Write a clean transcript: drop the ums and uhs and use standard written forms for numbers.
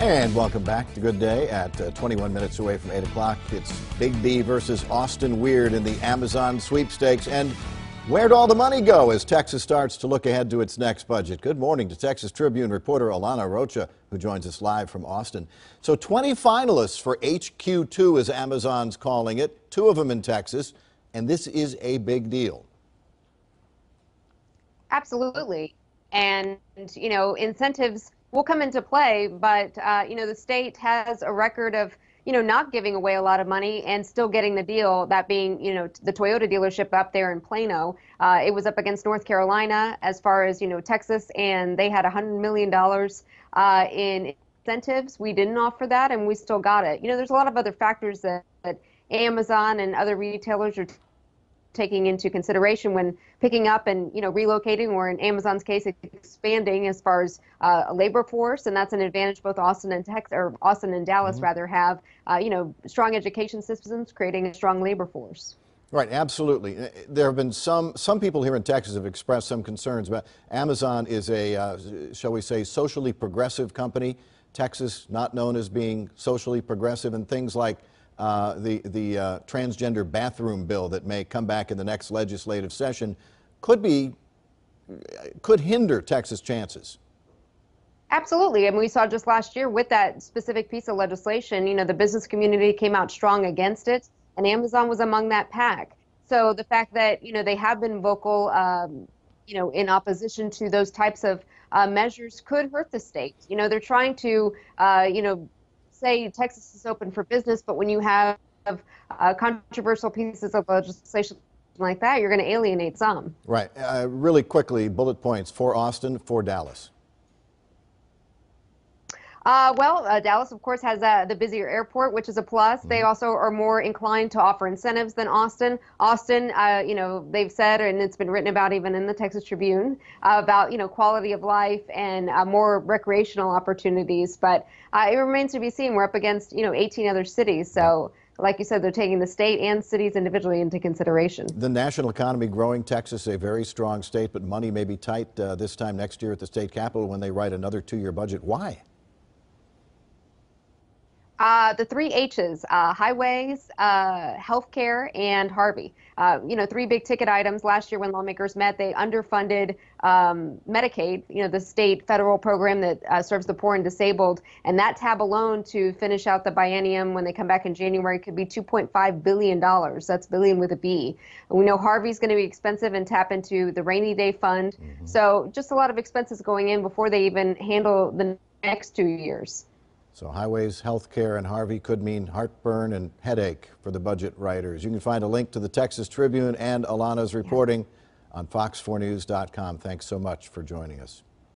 And welcome back to Good Day at 21 minutes away from 8 o'clock. It's Big B versus Austin Weird in the Amazon sweepstakes. And where'd all the money go as Texas starts to look ahead to its next budget? Good morning to Texas Tribune reporter Alana Rocha, who joins us live from Austin. So 20 finalists for HQ2, as Amazon's calling it, 2 of them in Texas, and this is a big deal. Absolutely. And, incentives will come into play, but, the state has a record of, not giving away a lot of money and still getting the deal, that being, the Toyota dealership up there in Plano. It was up against North Carolina as far as, Texas, and they had $100 million in incentives. We didn't offer that, and we still got it. There's a lot of other factors that Amazon and other retailers are taking into consideration when picking up and relocating, or in Amazon's case expanding as far as a labor force, and that's an advantage both Austin and Dallas rather have strong education systems creating a strong labor force. Right, absolutely. There have been some people here in Texas have expressed some concerns about Amazon is a shall we say socially progressive company. Texas not known as being socially progressive, and things like the transgender bathroom bill that may come back in the next legislative session could hinder Texas chances. Absolutely. And we saw just last year with that specific piece of legislation, the business community came out strong against it, and Amazon was among that pack. So the fact that, they have been vocal, in opposition to those types of measures could hurt the state. They're trying to, say Texas is open for business, but when you have controversial pieces of legislation like that, you're going to alienate some. Right. Really quickly, bullet points for Austin, for Dallas. Dallas, of course, has the busier airport, which is a plus. They also are more inclined to offer incentives than Austin. Austin, they've said, and it's been written about even in the Texas Tribune, about, quality of life and more recreational opportunities. But it remains to be seen. We're up against, 18 other cities. So, like you said, they're taking the state and cities individually into consideration. The national economy growing, Texas, a very strong state, but money may be tight this time next year at the state capitol when they write another 2-year budget. Why? The 3 H's, highways, healthcare, and Harvey. 3 big ticket items. Last year when lawmakers met, they underfunded Medicaid, the state federal program that serves the poor and disabled. And that tab alone to finish out the biennium when they come back in January could be $2.5 billion. That's billion with a B. And we know Harvey's going to be expensive and tap into the rainy day fund. So just a lot of expenses going in before they even handle the next 2 years. So highways, health care, and Harvey could mean heartburn and headache for the budget writers. You can find a link to the Texas Tribune and Alana's reporting on fox4news.com. Thanks so much for joining us.